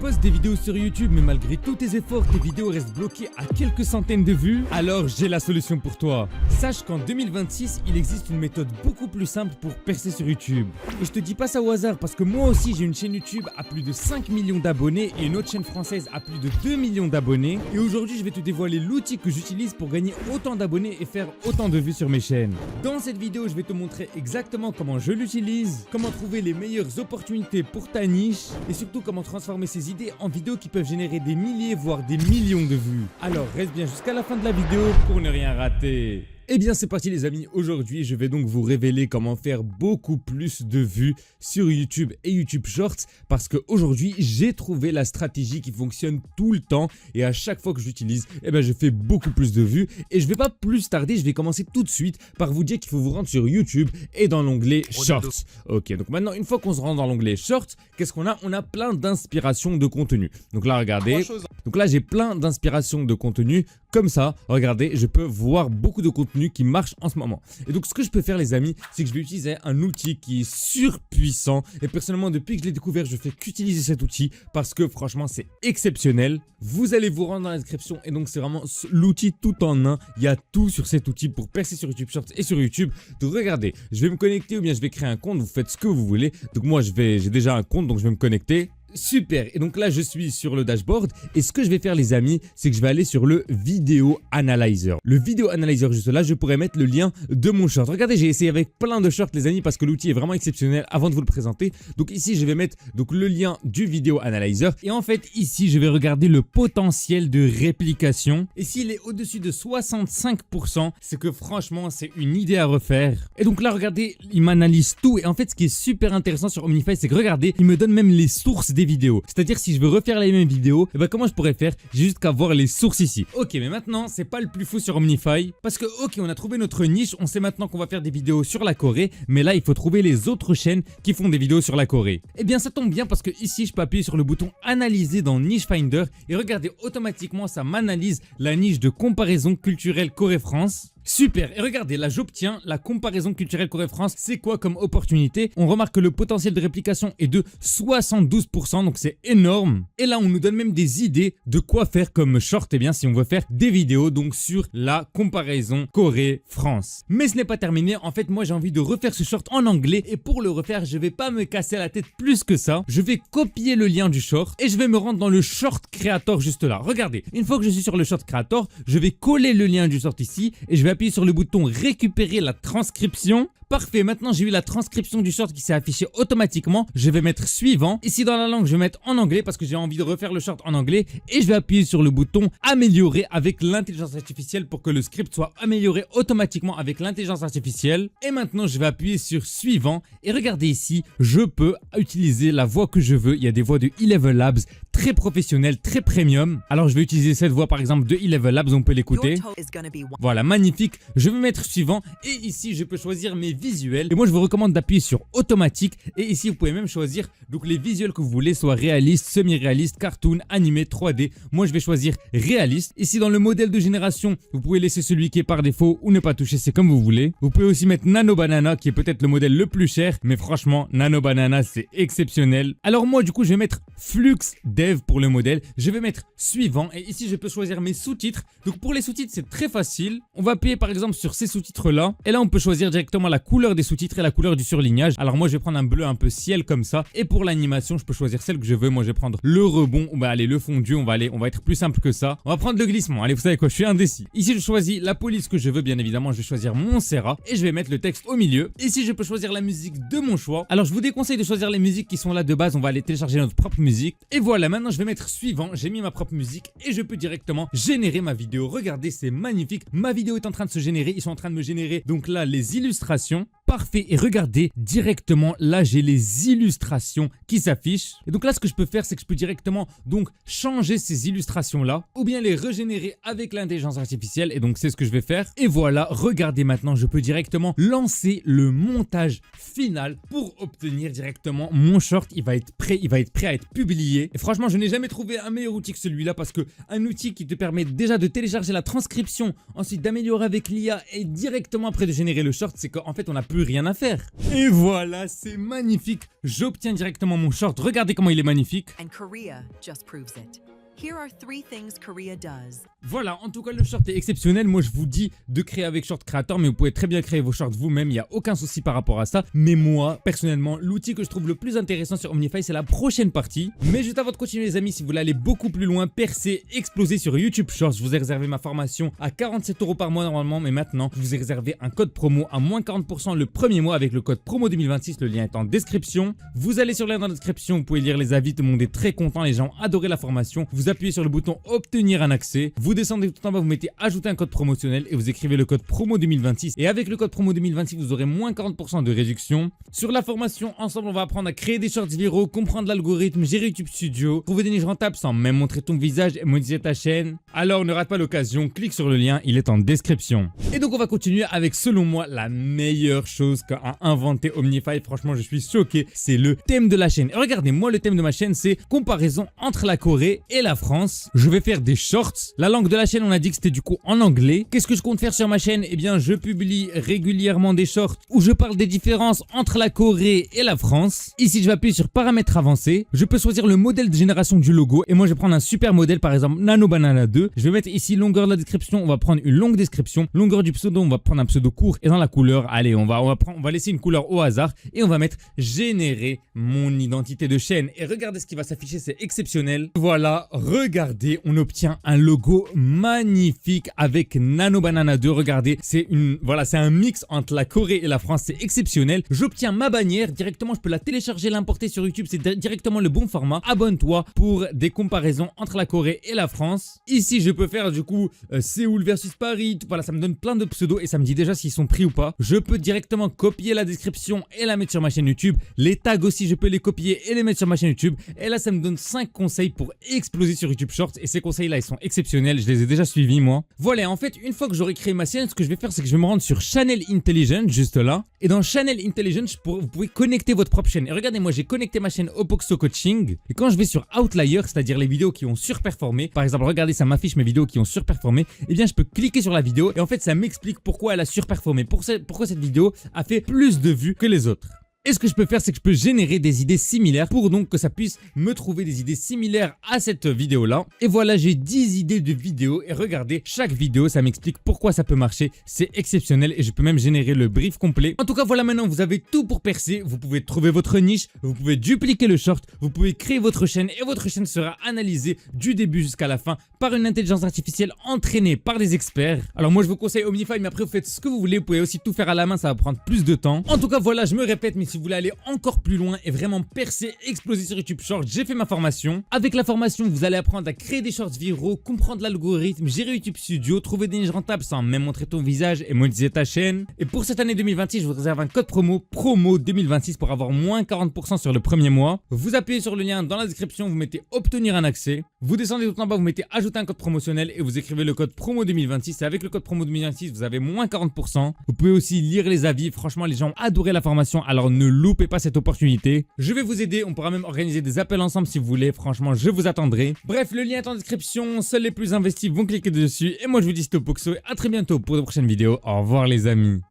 postes des vidéos sur YouTube, mais malgré tous tes efforts, tes vidéos restent bloquées à quelques centaines de vues? Alors j'ai la solution pour toi. Sache qu'en 2026, il existe une méthode beaucoup plus simple pour percer sur YouTube. Et je te dis pas ça au hasard parce que moi aussi j'ai une chaîne YouTube à plus de 5 millions d'abonnés et une autre chaîne française à plus de 2 millions d'abonnés. Et aujourd'hui je vais te dévoiler l'outil que j'utilise pour gagner autant d'abonnés et faire autant de vues sur mes chaînes. Dans cette vidéo, je vais te montrer exactement comment je l'utilise, comment trouver les meilleures opportunités pour ta niche et surtout comment transformer ces idées en vidéos qui peuvent générer des milliers voire des millions de vues. Alors reste bien jusqu'à la fin de la vidéo pour ne rien rater. Eh bien c'est parti les amis, aujourd'hui je vais donc vous révéler comment faire beaucoup plus de vues sur YouTube et YouTube Shorts parce qu'aujourd'hui j'ai trouvé la stratégie qui fonctionne tout le temps et à chaque fois que j'utilise, je fais beaucoup plus de vues et je vais pas plus tarder, je vais commencer tout de suite par vous dire qu'il faut vous rendre sur YouTube et dans l'onglet Shorts. Ok, donc maintenant une fois qu'on se rend dans l'onglet Shorts, qu'est-ce qu'on a? On a plein d'inspirations de contenu. Donc là regardez, donc là j'ai plein d'inspirations de contenu comme ça, regardez, je peux voir beaucoup de contenu qui marche en ce moment. Et donc ce que je peux faire les amis, c'est que je vais utiliser un outil qui est surpuissant et personnellement depuis que je l'ai découvert, je fais qu'utiliser cet outil parce que franchement c'est exceptionnel. Vous allez vous rendre dans la description et donc c'est vraiment l'outil tout en un. Il y a tout sur cet outil pour percer sur YouTube Shorts et sur YouTube. Donc regardez, je vais me connecter ou bien je vais créer un compte, vous faites ce que vous voulez. Donc moi j'ai déjà un compte donc je vais me connecter. Super, et donc là je suis sur le dashboard et ce que je vais faire les amis, c'est que je vais aller sur le Video Analyzer. Le Video Analyzer juste là, je pourrais mettre le lien de mon short. Regardez, j'ai essayé avec plein de shorts les amis parce que l'outil est vraiment exceptionnel avant de vous le présenter. Donc ici je vais mettre donc le lien du Video Analyzer et en fait ici je vais regarder le potentiel de réplication et s'il est au-dessus de 65%, c'est que franchement c'est une idée à refaire. Et donc là regardez, il m'analyse tout et en fait ce qui est super intéressant sur Omnify, c'est que regardez, il me donne même les sources des vidéos. C'est-à-dire si je veux refaire les mêmes vidéos, comment je pourrais faire? J'ai juste qu'à voir les sources ici. Ok, mais maintenant c'est pas le plus fou sur Omnify parce que ok, on a trouvé notre niche, on sait maintenant qu'on va faire des vidéos sur la Corée, mais là il faut trouver les autres chaînes qui font des vidéos sur la Corée. Eh bien ça tombe bien parce que ici je peux appuyer sur le bouton analyser dans Niche Finder et regardez, automatiquement ça m'analyse la niche de comparaison culturelle Corée-France. Super, et regardez, là j'obtiens la comparaison culturelle Corée-France. C'est quoi comme opportunité? On remarque que le potentiel de réplication est de 72%, donc c'est énorme. Et là on nous donne même des idées de quoi faire comme short, si on veut faire des vidéos donc sur la comparaison Corée-France. Mais ce n'est pas terminé, en fait moi j'ai envie de refaire ce short en anglais et pour le refaire je vais pas me casser la tête plus que ça. Je vais copier le lien du short et je vais me rendre dans le short creator juste là. Regardez, une fois que je suis sur le short creator, je vais coller le lien du short ici et je vais appuyer sur le bouton récupérer la transcription. Parfait, maintenant j'ai eu la transcription du short qui s'est affichée automatiquement. Je vais mettre suivant. Ici dans la langue, je vais mettre en anglais parce que j'ai envie de refaire le short en anglais. Et je vais appuyer sur le bouton améliorer avec l'intelligence artificielle pour que le script soit amélioré automatiquement avec l'intelligence artificielle. Et maintenant, je vais appuyer sur suivant. Et regardez ici, je peux utiliser la voix que je veux. Il y a des voix de E-Level Labs très professionnelles, très premium. Alors je vais utiliser cette voix par exemple de E-Level Labs, on peut l'écouter. Voilà, magnifique. Je vais mettre suivant. Et ici, je peux choisir mes visuels et moi je vous recommande d'appuyer sur automatique et ici vous pouvez même choisir donc les visuels que vous voulez, soit réaliste, semi-réaliste, cartoon, animé, 3D. Moi je vais choisir réaliste. Ici dans le modèle de génération, vous pouvez laisser celui qui est par défaut ou ne pas toucher, c'est comme vous voulez. Vous pouvez aussi mettre Nano Banana qui est peut-être le modèle le plus cher, mais franchement Nano Banana c'est exceptionnel. Alors moi du coup je vais mettre Flux Dev pour le modèle, je vais mettre suivant et ici je peux choisir mes sous-titres. Donc pour les sous-titres c'est très facile, on va appuyer par exemple sur ces sous-titres là et là on peut choisir directement la couleur des sous-titres et la couleur du surlignage. Alors moi je vais prendre un bleu un peu ciel comme ça et pour l'animation je peux choisir celle que je veux. Moi je vais prendre le rebond, on va aller le fondu, on va être plus simple que ça. On va prendre le glissement, allez vous savez quoi, je suis indécis. Ici je choisis la police que je veux, bien évidemment je vais choisir Montserrat et je vais mettre le texte au milieu. Ici je peux choisir la musique de mon choix. Alors je vous déconseille de choisir les musiques qui sont là de base, on va aller télécharger notre propre musique. Et voilà, maintenant je vais mettre suivant, j'ai mis ma propre musique et je peux directement générer ma vidéo. Regardez, c'est magnifique, ma vidéo est en train de se générer, ils sont en train de me générer donc là les illustrations. Parfait, et regardez directement là j'ai les illustrations qui s'affichent et donc là ce que je peux faire c'est que je peux directement donc changer ces illustrations là ou bien les régénérer avec l'intelligence artificielle et donc c'est ce que je vais faire. Et voilà, regardez maintenant je peux directement lancer le montage final pour obtenir directement mon short. Il va être prêt à être publié et franchement je n'ai jamais trouvé un meilleur outil que celui-là parce que un outil qui te permet déjà de télécharger la transcription, ensuite d'améliorer avec l'IA et directement après de générer le short, c'est qu'en fait on n'a plus plus rien à faire. Et voilà, c'est magnifique. J'obtiens directement mon short. Regardez comment il est magnifique. And Korea just proves it. Here are 3 things Korea does. Voilà, en tout cas le short est exceptionnel. Moi je vous dis de créer avec Short Creator, mais vous pouvez très bien créer vos shorts vous-même, il n'y a aucun souci par rapport à ça. Mais moi, personnellement, l'outil que je trouve le plus intéressant sur Omnify, c'est la prochaine partie. Mais juste avant de continuer les amis, si vous voulez aller beaucoup plus loin, percer, exploser sur YouTube Shorts, je vous ai réservé ma formation à 47 € par mois normalement, mais maintenant je vous ai réservé un code promo à moins 40% le premier mois avec le code promo 2026, le lien est en description. Vous allez sur le lien dans la description, vous pouvez lire les avis, tout le monde est très content, les gens adoraient la formation. Vous appuyez sur le bouton obtenir un accès, vous descendez tout en bas, vous mettez ajouter un code promotionnel et vous écrivez le code promo 2026 et avec le code promo 2026 vous aurez moins 40% de réduction. Sur la formation, ensemble on va apprendre à créer des shorts viraux, comprendre l'algorithme, gérer YouTube Studio, trouver des niches rentables sans même montrer ton visage et monétiser ta chaîne. Alors ne rate pas l'occasion, clique sur le lien, il est en description. Et donc on va continuer avec selon moi la meilleure chose qu'a inventé Omnify, franchement je suis choqué, c'est le thème de la chaîne. Et regardez, moi le thème de ma chaîne c'est comparaison entre la Corée et la France. Je vais faire des shorts, la langue de la chaîne on a dit que c'était du coup en anglais. Qu'est-ce que je compte faire sur ma chaîne? Eh bien je publie régulièrement des shorts où je parle des différences entre la Corée et la France. Ici je vais appuyer sur paramètres avancés, je peux choisir le modèle de génération du logo et moi je vais prendre un super modèle, par exemple Nano Banana 2. Je vais mettre ici longueur de la description, on va prendre une longue description, longueur du pseudo, on va prendre un pseudo court et dans la couleur, allez on va laisser une couleur au hasard et on va mettre générer mon identité de chaîne et regardez ce qui va s'afficher, c'est exceptionnel. Voilà, regardez, on obtient un logo magnifique avec Nano Banana 2, regardez, c'est un mix entre la Corée et la France, c'est exceptionnel. J'obtiens ma bannière directement, je peux la télécharger, l'importer sur YouTube, c'est directement le bon format. Abonne-toi pour des comparaisons entre la Corée et la France. Ici je peux faire du coup Séoul versus Paris, voilà, ça me donne plein de pseudos et ça me dit déjà s'ils sont pris ou pas. Je peux directement copier la description et la mettre sur ma chaîne YouTube. Les tags aussi je peux les copier et les mettre sur ma chaîne YouTube. Et là ça me donne 5 conseils pour exploser sur YouTube Shorts et ces conseils là ils sont exceptionnels, je les ai déjà suivis moi. Voilà, en fait une fois que j'aurai créé ma chaîne, ce que je vais faire c'est que je vais me rendre sur Channel Intelligence juste là. Et dans Channel Intelligence vous pouvez connecter votre propre chaîne. Et regardez, moi j'ai connecté ma chaîne Opoxo Coaching et quand je vais sur Outlier, c'est-à-dire les vidéos qui ont surperformé, par exemple regardez ça m'affiche mes vidéos qui ont surperformé, et bien je peux cliquer sur la vidéo et en fait ça m'explique pourquoi elle a surperformé, pourquoi cette vidéo a fait plus de vues que les autres. Et ce que je peux faire, c'est que je peux générer des idées similaires pour donc que ça puisse me trouver des idées similaires à cette vidéo-là. Et voilà, j'ai 10 idées de vidéos et regardez, chaque vidéo, ça m'explique pourquoi ça peut marcher. C'est exceptionnel et je peux même générer le brief complet. En tout cas, voilà, maintenant, vous avez tout pour percer. Vous pouvez trouver votre niche, vous pouvez dupliquer le short, vous pouvez créer votre chaîne et votre chaîne sera analysée du début jusqu'à la fin par une intelligence artificielle entraînée par des experts. Alors moi, je vous conseille Omnify, mais après, vous faites ce que vous voulez. Vous pouvez aussi tout faire à la main, ça va prendre plus de temps. En tout cas, voilà, je me répète, mais si vous voulez aller encore plus loin et vraiment percer, exploser sur YouTube Shorts, j'ai fait ma formation. Avec la formation, vous allez apprendre à créer des shorts viraux, comprendre l'algorithme, gérer YouTube Studio, trouver des niches rentables sans même montrer ton visage et monétiser ta chaîne. Et pour cette année 2026, je vous réserve un code promo 2026 pour avoir moins 40% sur le premier mois. Vous appuyez sur le lien dans la description, vous mettez obtenir un accès. Vous descendez tout en bas, vous mettez ajouter un code promotionnel et vous écrivez le code promo 2026. Et avec le code promo 2026, vous avez moins 40%. Vous pouvez aussi lire les avis. Franchement, les gens ont adoré la formation, alors ne loupez pas cette opportunité. Je vais vous aider, on pourra même organiser des appels ensemble si vous voulez, franchement je vous attendrai. Bref, le lien est en description, seuls les plus investis vont cliquer dessus et moi je vous dis c'était Opoxo et à très bientôt pour de prochaines vidéos. Au revoir les amis.